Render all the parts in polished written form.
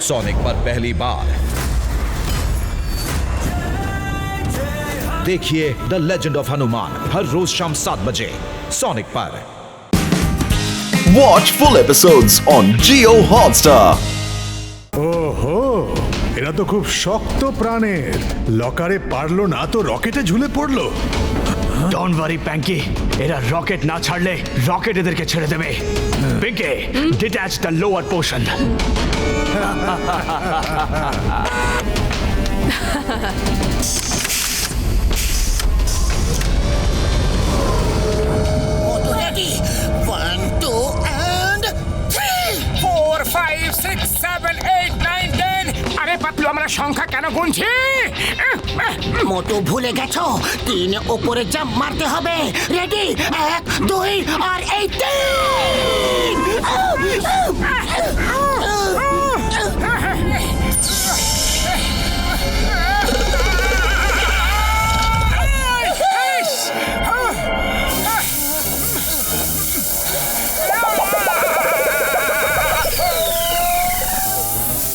Sonic पर पहली बार देखिए द लेजेंड ऑफ हनुमान हर रोज शाम 7 बजे सोनिक पर। Watch full episodes on Jio Hotstar. ওহো, এরা তো খুব শক্ত প্রাণের। লকারে পারলো না তো রকেটে ঝুলে পড়লো। ডোন্ট ওয়ারি প্যাঙ্কি, এরা রকেট না ছাড়লে রকেট এদেরকে ছেড়ে দেবে। Pinky, detach the lower portion. Ready? 1, 2, and 3, 4, 5, 6, 7, 8, 9, 10. আরে পাতলু, আমরা সংখ্যা কেন গুনছি? মোটু ভুলে গেছো, 3 উপরে জাম্প মারতে হবে। রেডি? 1, 2 আর এই 3।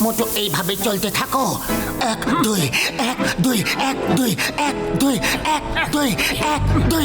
মোটো এইভাবে চলতে থাকো। 1, 2, 1, 2, 1, 2, 1, 2, 1, 2, 1, 2।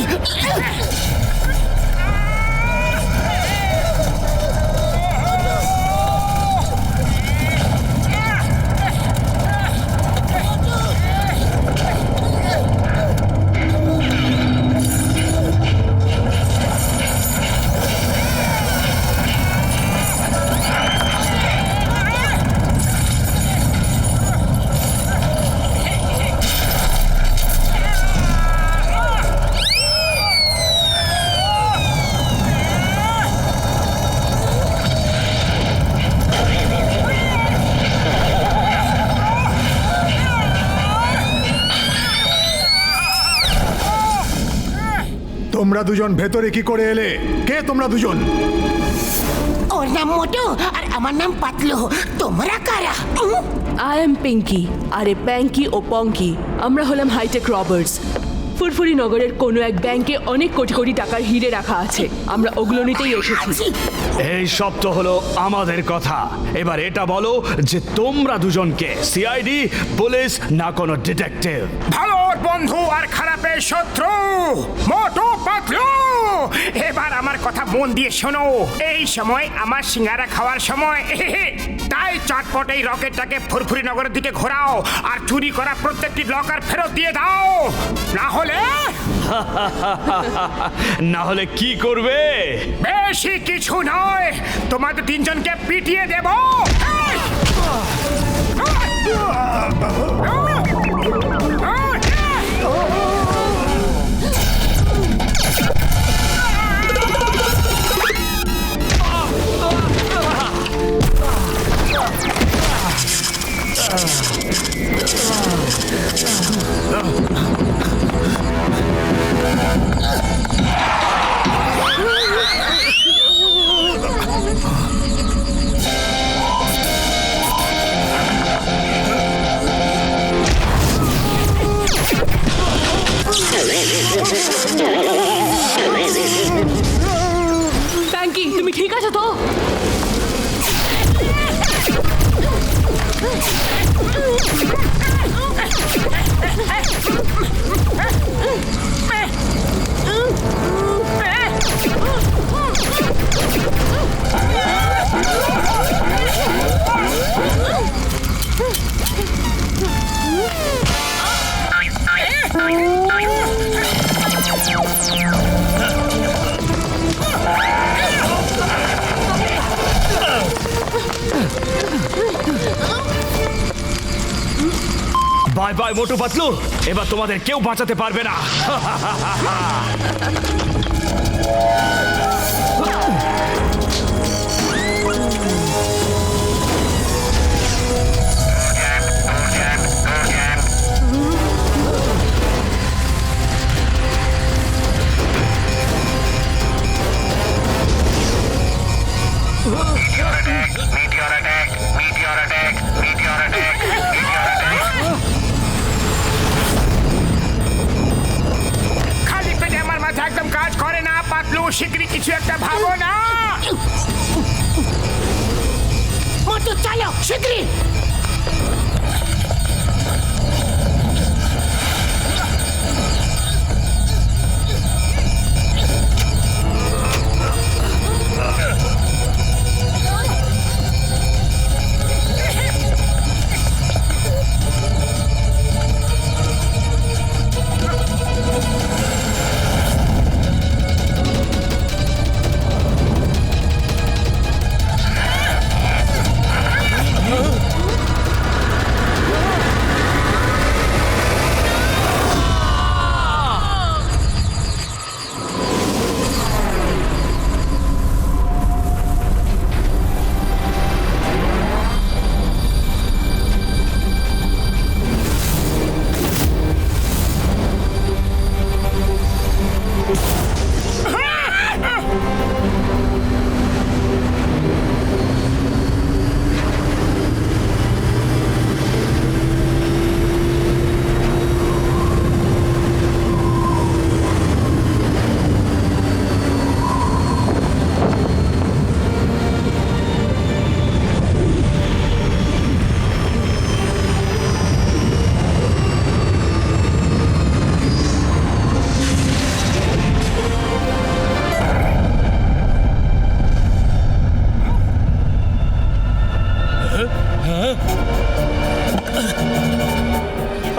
তোমরা দুজন ভেতরে কি করে এলে? কে তোমরা দুজন? ওর নাম মোটু আর আমার নাম পাতলু। তোমরা কারা? I am Pinky. আরে প্যাঙ্কি ও পঙ্কি, আমরা হলাম হাইটেক রবার্স। ফুরফুরি নগরের কোনো এক ব্যাংকে অনেক কোটি কোটি টাকার হিরে রাখা আছে, আমরা ওগুলো নিতেই এসেছি। এই সব তো হলো আমাদের কথা। এবার এটা বলো যে তোমরা দুজনকে সিআইডি, পুলিশ না কোনো ডিটেকটিভ? ভালোর বন্ধু আর খারাপের শত্রু মোটু পাতলু। এবার আমার কথা মন দিয়ে শোনো। এই সময় আমার সিঙ্গারা খাওয়ার সময়, তাই চটপট এই রকেটটাকে ফুরফুরি নগরের দিকে ঘোরাও আর চুরি করা প্রত্যেকটি লকার ফেরত দিয়ে দাও। না হলে কি করবে? বেশি কিছু নয়, তোমাদের তিনজনকে পিটিয়ে দেব। প্যাঙ্কি, তুমি ঠিক আছো তো? বাই বাই মোটু পাতলু, এবার তোমাদের কেউ বাঁচাতে পারবে না। শিগগিরই কিছু একটা ভাবো না। মোটু চলো শিগগিরই।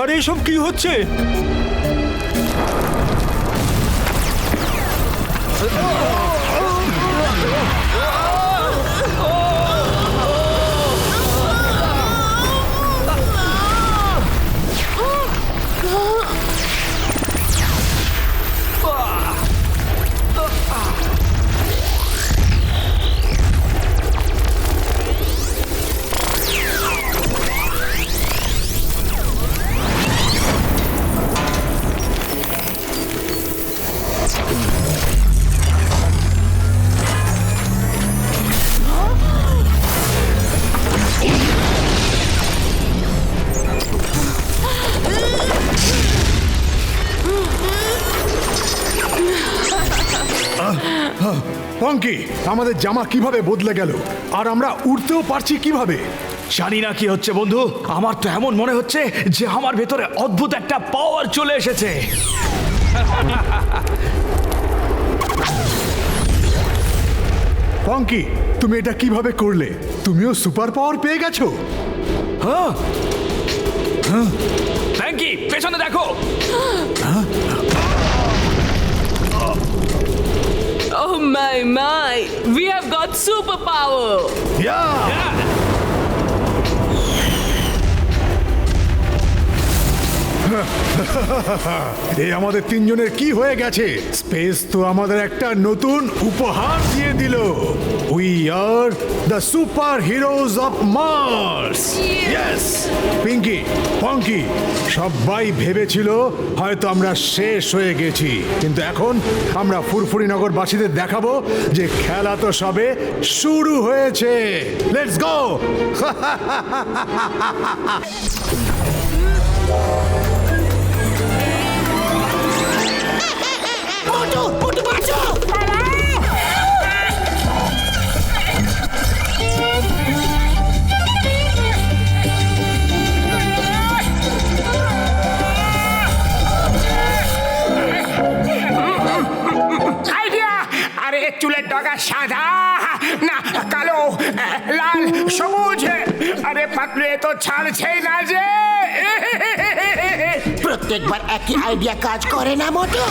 আরে এসব কি হচ্ছে? পঙ্কি, আমাদের জামা কিভাবে বদলে গেল আর আমরা উঠতেও পারছি কিভাবে? জানি না কি হচ্ছে বন্ধু, আমার তো এমন মনে হচ্ছে যে আমার ভেতরে অদ্ভুত একটা পাওয়ার চলে এসেছে। পঙ্কি, তুমি এটা কিভাবে করলে? তুমিও সুপার পাওয়ার পেয়ে গেছো? ফ্র্যাঙ্কি, পেছনে দেখো। Oh my, we have got superpower! এই আমাদের তিনজনের কি হয়ে গেছে? স্পেস তো আমাদের একটা নতুন উপহার দিয়ে দিল। We are the super heroes of Mars. Yes, Pinky, Ponky, সবাই ভেবেছিল হয়তো আমরা শেষ হয়ে গেছি, কিন্তু এখন আমরা ফুরফুরি নগরবাসীদের দেখাবো যে খেলা তো সবে শুরু হয়েছে। Let's go! মোটু মোটু বাঁচো! আইডিয়া! আরে চুলের ডগা সাদা না কালো, লাল, সবুজ। আরে পাতলু এ তো ছাড়ছেই না যে। প্রত্যেকবার একই আইডিয়া কাজ করে না মোটু।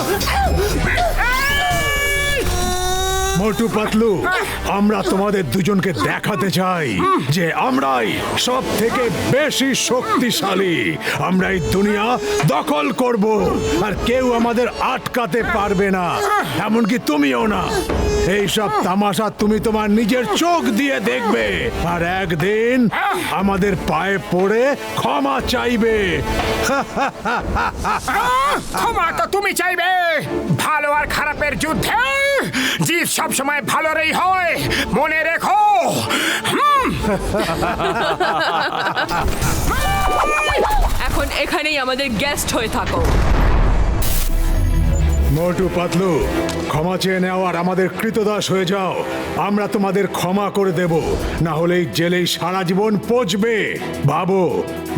মোটু পাতলু, আমরা তোমাদের দুজনকে দেখাতে চাই যে আমরাই সব থেকে বেশি শক্তিশালী। আমরা এই দুনিয়া দখল করব আর কেউ আমাদের আটকাতে পারবে না, এমনকি তুমিও না। এই সব তামাশা তুমি তোমার নিজের চোখ দিয়ে দেখবে আর একদিন আমাদের পায়ে পড়ে ক্ষমা চাইবে। ক্ষমা তো তুমি চাইবে। ভালো আর খারাপের যুদ্ধে জিত সব সময় ভালোরই হয়, মনে রেখো। এখন এখানেই আমাদের গেস্ট হয়ে থাকো। মোটু পাতলু, ক্ষমা চেয়ে নাও আর আমাদের কৃতদাস হয়ে যাও। আমরা তোমাদের ক্ষমা করে দেব, না হলে এই জেলেই সারা জীবন পচবে। ভাবো,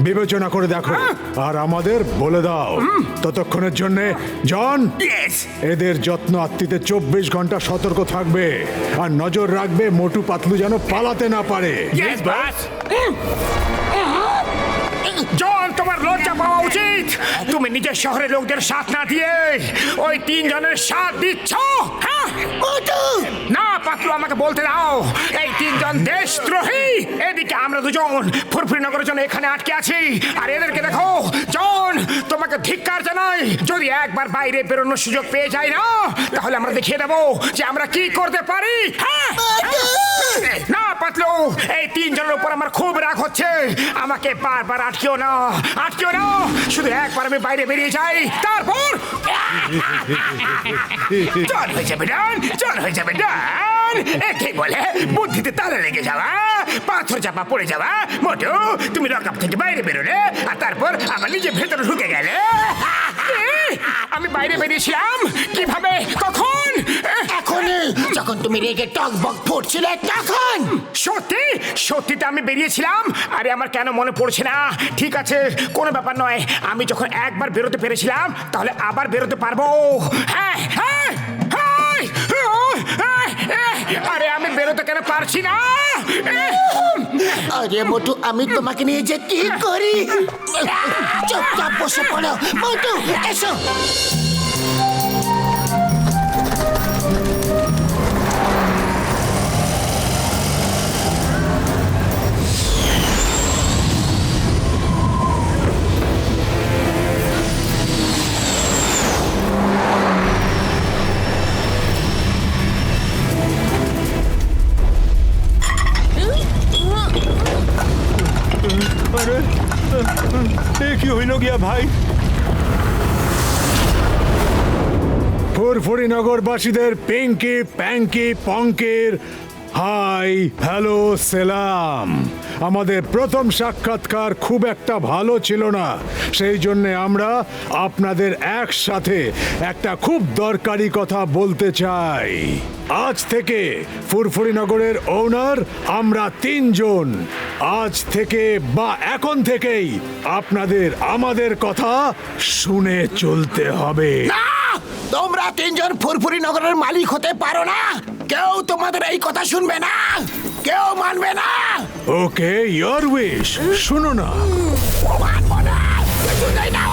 বিবেচনা করে দেখো আর আমাদের বলে দাও। ততক্ষণের জন্য জন, এদের যত্ন আত্মীতে 24 ঘন্টা সতর্ক থাকবে আর নজর রাখবে মোটু পাতলু যেন পালাতে না পারে। জন, তোমার লজ্জা পাওয়া উচিত। তুমি নিজের শহরের লোকদের সাথ না দিয়ে ওই তিনজনের সাথ দিচ্ছ। না পাতলু, আমাকে বলতে দাও, এই তিনজন দেশদ্রোহী। এদিকে আমরা দুজন ফুরফুরি নগরের জন্য এখানে আটকে আছি, আর এদেরকে দেখো। জন, তোমাকে ধিক্কার জানাই। যদি একবার বাইরে বেরোনোর সুযোগ পেয়ে যাই না, তাহলে আমরা দেখিয়ে দেবো যে আমরা কি করতে পারি। না পাতলু, এই তিনজনের উপর আমার খুব রাগ হচ্ছে। আমাকে বারবার আটকেও না, আটকেও না। শুধু একবার আমি বাইরে বেরিয়ে যাই, তারপর চল হয়ে যাবে ডান, চল হয়ে যাবে ডান। একে বলে বুদ্ধিতে তালা লেগে যাওয়া, পাথর চাপা পড়ে যাওয়া। মোটু, তুমি লকআপ থেকে বাইরে বেরোলে আর তারপর আমার নিজে ভেতরে ঢুকে গেলে। আমি বাইরে বেরিয়েছিলাম কিভাবে, কখন? এখনই, যখন তুমি রেগে টকবক ফুটছিলে তখন। সত্যি সত্যিতে আমি বেরিয়েছিলাম। আরে আমার কেন মনে পড়ছে না। ঠিক আছে, কোনো ব্যাপার নয়। আমি যখন একবার বেরোতে পেরেছিলাম, তাহলে আবার বেরোতে পারবো। হ্যাঁ হ্যাঁ হ্যাঁ, আরে আমি বেরোতে কেন পারছি না? আরে মোটু, আমি তোমাকে নিয়ে যে কি করি? চুপচাপ বসে পড়ো। মোটু, এসো। কি হইল গিয়া ভাই? ফুরফুরি নগরবাসীদের পিঙ্কি প্যাঙ্কি পঙ্কির হাই হ্যালো সেলাম। আমাদের প্রথম সাক্ষাৎকার খুব একটা ভালো ছিল না, সেই জন্যে আমরা আপনাদের একসাথে একটা খুব দরকারি কথা বলতে চাই। আজ থেকে ফুরফুরি নগরের ওনার আমরা 3 জন। আজ থেকে বা এখন থেকেই আপনাদের আমাদের কথা শুনে চলতে হবে। তোমরা 3 জন ফুরফুরি নগরের মালিক হতে পারো না। কেউ তোমাদের এই কথা শুনবে না, কেউ মানবে না। ওকে, ইয়োর উইশ। শুনো না, মানবো না। কিছুতেই না।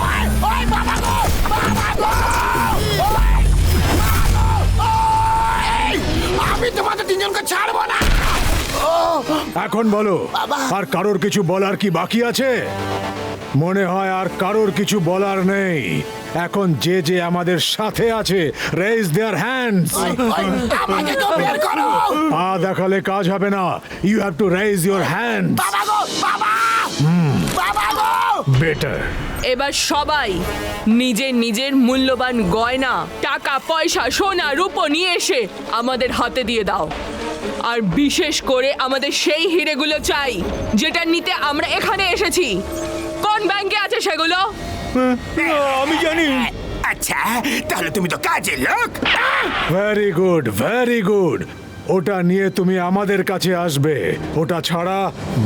ওই বাবা গো, বাবা গো, ওই, বাবা গো, ওই, আমি তোমাদের 3 জনকে ছাড়বো না। এখন বলো, বাবা। আর কারোর কিছু বলার কি বাকি আছে? মনে হয় আর কারোর কিছু বলার নেই। এখন যে যে আমাদের সাথে আছে, রেজ দেয়ার হ্যান্ডস। ওই, আমাকে তো বের করো। পা দেখালে কাজ হবে না। You have to raise your hand. বাবা গো, বাবা, বাবা গো। বেটার। এবার সবাই নিজের নিজের মূল্যবান গয়না, টাকা পয়সা, সোনা রূপো নিয়ে এসে আমাদের হাতে দিয়ে দাও। আর বিশেষ করে আমাদের সেই হিরেগুলো চাই যেটা নিতে আমরা এখানে এসেছি। কোন ব্যাংকে আছে সেগুলো? আমি জানি। আচ্ছা, তাহলে তুমি তো কাজের লোক। Very good, very good. ওটা নিয়ে তুমি আমাদের কাছে আসবে। ওটা ছাড়া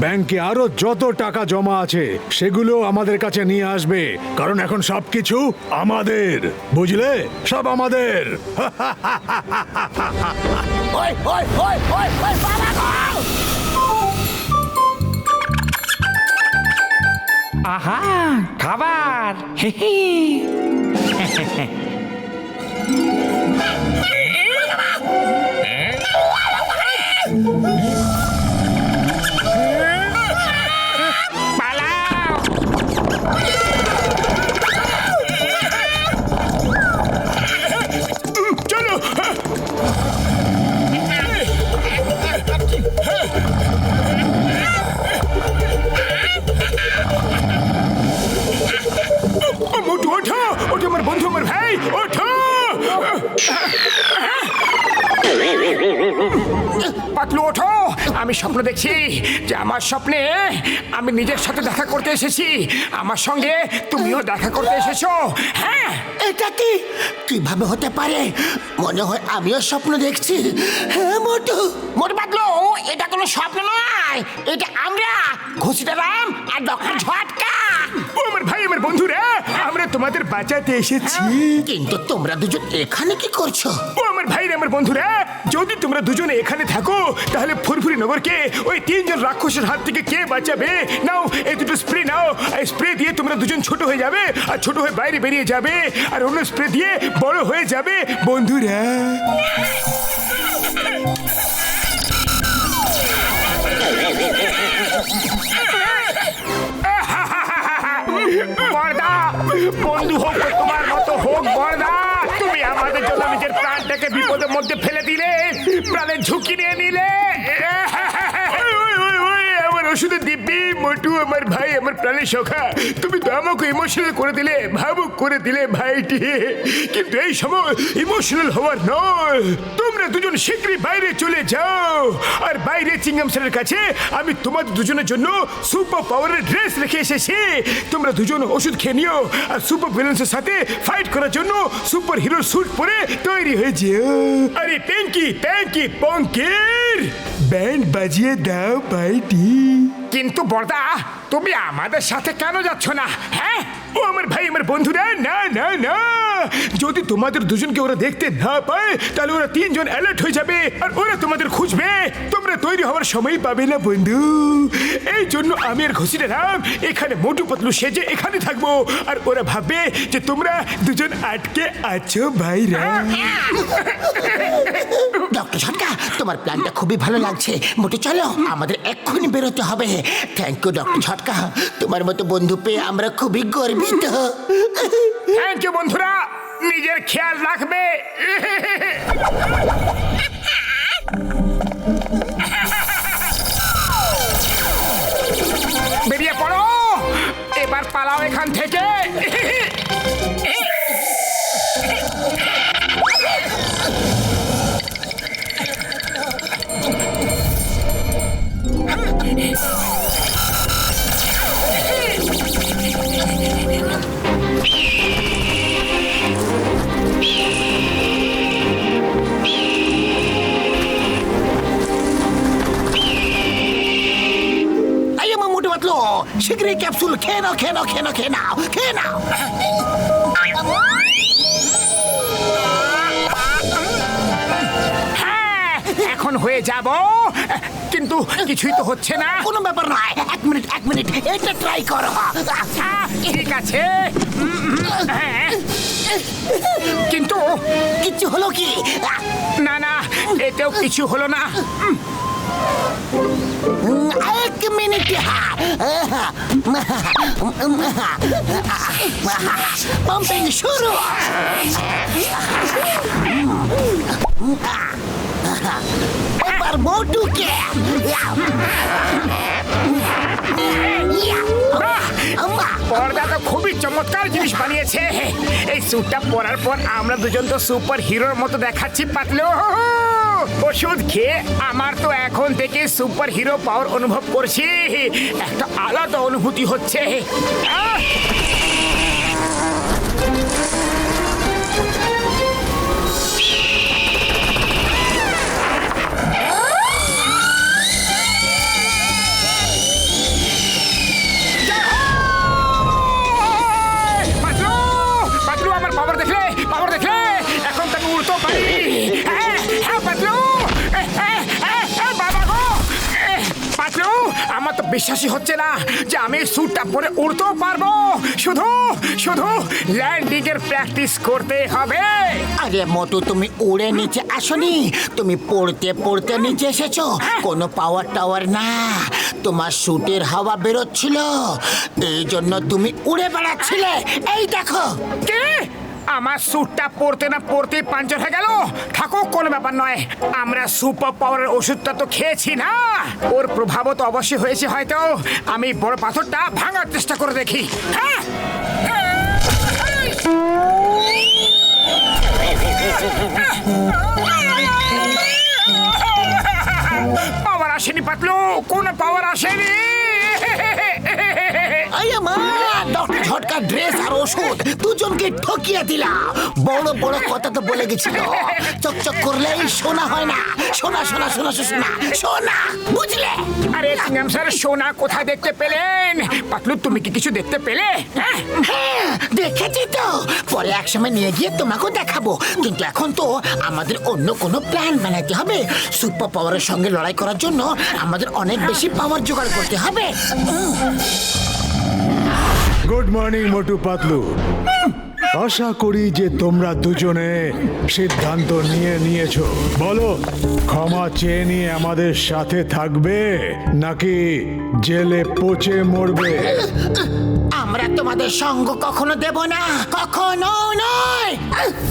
ব্যাংকে আরো যত টাকা জমা আছে সেগুলো আমাদের কাছে নিয়ে আসবে, কারণ এখন সবকিছু আমাদের, বুঝলে? সব আমাদের। ওই, ওই, ওই, ওই, ওই, বাবা গো। আহা, খাবার। হে হে। পালাও। চলো। মোটু, ওঠো ওঠো, আমার বন্ধু, আমার ভাই, ওঠো। পাতলু, ওঠো। আমি স্বপ্ন দেখছি যে আমার স্বপ্নে আমি নিজের সাথে দেখা করতে এসেছি। আমার সঙ্গে তুমিও দেখা করতে এসেছো। হ্যাঁ, এটা কি কিভাবে হতে পারে? মনে হয় আমিও স্বপ্ন দেখছি। হ্যাঁ মোটু, মোটু পাতলু, এটা কোনো স্বপ্ন নয়, এটা আমরা ঘুষিটা রাম আর ডক্টর ঝটকা। ও আমার ভাই, আমার বন্ধুরা, আমরা তোমাদের বাঁচাতে এসেছি। কিন্তু তোমরা দুজন এখানে কি করছো? ও আমার ভাই, আমার বন্ধুরা, যদি তোমরা দুজনে এখানে থাকো তাহলে ফুরফুরি নগরকে ওই 3 জন রাক্ষসের হাত থেকে কে বাঁচাবে? নাও, এই দুটো স্প্রে নাও। এই স্প্রে দিয়ে তোমরা দুজন ছোট হয়ে যাবে, আর ছোট হয়ে বাইরে বেরিয়ে যাবে, আর অন্য স্প্রে দিয়ে বড় হয়ে যাবে বন্ধুরা। বড়দা, বন্ধু হোক তো তোমার মতো হোক বড়দা, তুমি আমাদের জন্য নিজের প্রাণটাকে বিপদের মধ্যে ফেলে দিলে, প্রাণের ঝুঁকি নিয়ে নিলে। আমার ওষুধের দিব্যি, মোটু আমার ভাই, আমার প্রাণের সখা, তুমি তো আমাকে ইমোশনাল করে দিলে, ভাবুক করে দিলে ভাইটি। কিন্তু এই সময় ইমোশনাল হওয়ার নয়। তোমরা দুজন শীঘ্রই বাইরে চলে যাও, আর বাইরে চিংগাম স্যারের কাছে আমি তোমাদের দুজনের জন্য সুপার পাওয়ারের ড্রেস রেখে এসেছি। তোমরা দুজন ওষুধ খেয়ে নিও, আর সুপার ভিলেন্সের সাথে ফাইট করার জন্য সুপার হিরো স্যুট পরে তৈরি হয়ে যেও। আরে প্যাঙ্কি প্যাঙ্কি পঙ্কির, ব্যান্ড বাজিয়ে দাও ভাইটি। কিন্তু বড়দা, তুমি আমাদের সাথে কেন যাচ্ছ না? হ্যাঁ, ও আমার ভাই, আমার বন্ধুরা, না না না, যদি তোমাদের দুজনকে ওরা দেখতে না পায় তাহলে ওরা তিনজন অ্যালার্ট হয়ে যাবে আর ওরা তোমাদের খুঁজবে, তোমরা তৈরি হওয়ার সময় পাবে না বন্ধু। এই জন্য আমি আর ঘষিটা রাম এখানে মোটু পাতলু সেজে এখানে থাকবো, আর ওরা ভাববে যে তোমরা দুজন আটকে আছো ভাইরা। ডক্টর ঝটকা, তোমার প্ল্যানটা খুবই ভালো লাগছে। মোটু চলো, আমাদের এক্ষুনি বেরোতে হবে। থ্যাংক ইউ ডক্টর ঝটকা, তোমার মতো বন্ধু পেয়ে আমরা খুবই গর্বিত। থ্যাংক ইউ বন্ধুরা, নিজের খেয়াল রাখবে। বেরিয়ে পড়ো, এবার পালাও এখান থেকে। মোটু পাতলু, শীঘ্রই ক্যাপসুল খেয়ে নাও, খেয়ে নাও, খেয়ে নাও, খেয়ে নাও, খেয়ে নাও। হ্যাঁ, এখন হয়ে যাব, কিন্তু কিছুই তো হচ্ছে না। কোনো ব্যাপার নয়, এক মিনিট, এটা ট্রাই করো। ঠিক আছে, হ্যাঁ, কিন্তু কিচ্ছু হলো কি? না না, এতেও কিছু হলো না। এক মিনিট, পাম্পিং শুরু। এবার মোটুকে পর্দা তো খুবই চমৎকার জিনিস বানিয়েছে। এই স্যুটটা পরার পর আমরা দুজন তো সুপার হিরোর মতো দেখাচ্ছি পাতলু। ওষুধ খেয়ে আমার তো এখন থেকে সুপার হিরো পাওয়ার অনুভব করছি, একটা আলাদা অনুভূতি হচ্ছে। পাতলু, আমার পাওয়ার দেখলে এখন তো আমি উড়তেও পারি। পাতলু, আমার তো বিশ্বাসই হচ্ছে না যে আমি স্যুটটা পরে উড়তেও পারবো। শুধু ল্যান্ডিং এর প্র্যাকটিস করতে হবে। আরে মোটু, তুমি উড়ে নিচে আসনি, তুমি পড়তে নিচে এসেছো। কোনো পাওয়ার টাওয়ার না, তোমার স্যুটের হাওয়া বেরোচ্ছিল, এই জন্য তুমি উড়ে বেড়াচ্ছিলে। এই দেখো। কি? আমার স্যুটটা পড়তে না পড়তে পাঞ্চার হয়ে গেল? থাকুক, কোনো ব্যাপার নয়। আমরা সুপার পাওয়ারের ওষুধটা তো খেয়েছি না, ওর প্রভাবও তো অবশ্যই হয়েছে। হয়তো আমি বড় পাথরটা ভাঙার চেষ্টা করে দেখি। হ্যাঁ, পাওয়ার আসেনি পাতলু, কোনো পাওয়ার আসেনি। ডক্টর ঝটকা ড্রেস আর ওষুধ দুজনকে ঠকিয়ে দিলা। বড় বড় কথা তো বলে গেছিল, চকচক করলেই সোনা হয় না। সোনা, বুঝলে? আরে সিংহাম স্যার, সোনা কোথায় দেখতে পেলেন? পাতলু, তুমি কি কিছু দেখতে পেলে? হ্যাঁ, দেখেছি তো। পরে এক সময় নিয়ে গিয়ে তোমাকেও দেখাবো, কিন্তু এখন তো আমাদের অন্য কোনো প্ল্যান বানাতে হবে। সুপার পাওয়ারের সঙ্গে লড়াই করার জন্য আমাদের অনেক বেশি পাওয়ার জোগাড় করতে হবে। Good morning Motu Patlu. আশা করি যে তোমরা দুজনে সিদ্ধান্ত নিয়েছো। বলো, ক্ষমা চেয়ে নিয়ে আমাদের সাথে থাকবে নাকি জেলে পচে মরবে? আমরা তোমাদের সঙ্গ কখনো দেব না, কখনো নয়।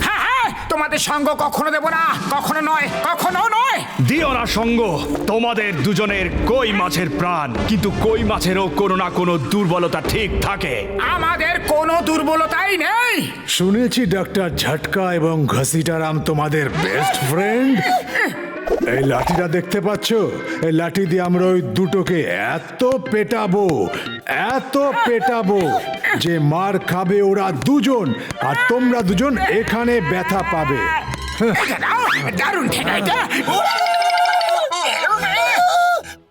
হ্যাঁ, তোমাদের সঙ্গ কখনো দেব না, কখনো নয়। দিও না সঙ্গ তোমাদের দুজনের কই মাছের প্রাণ, কিন্তু কই মাছেরও কোনো না কোনো দুর্বলতা ঠিক থাকে। আমাদের কোনো দুর্বলতাই নেই। শুনেছি ডাক্তার ঝটকা এবং ঘসিটারাম তোমাদের বেস্ট ফ্রেন্ড। এই লাঠিটা দেখতে পাচ্ছ? এই লাঠি দিয়ে আমরা ওই দুটোকে এত পেটাবো যে মার খাবে ওরা দুজন, আর তোমরা দুজন এখানে ব্যথা পাবে। দারুণ ঠেকাইটা।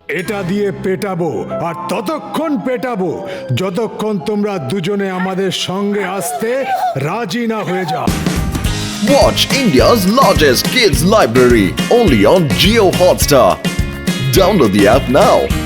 এটা দিয়ে পেটাবো আর ততক্ষণ পেটাবো যতক্ষণ তোমরা দুজনে আমাদের সঙ্গে আসতে রাজি না হয়ে যাও। Watch India's largest kids library only on Jio Hotstar. Download the app now.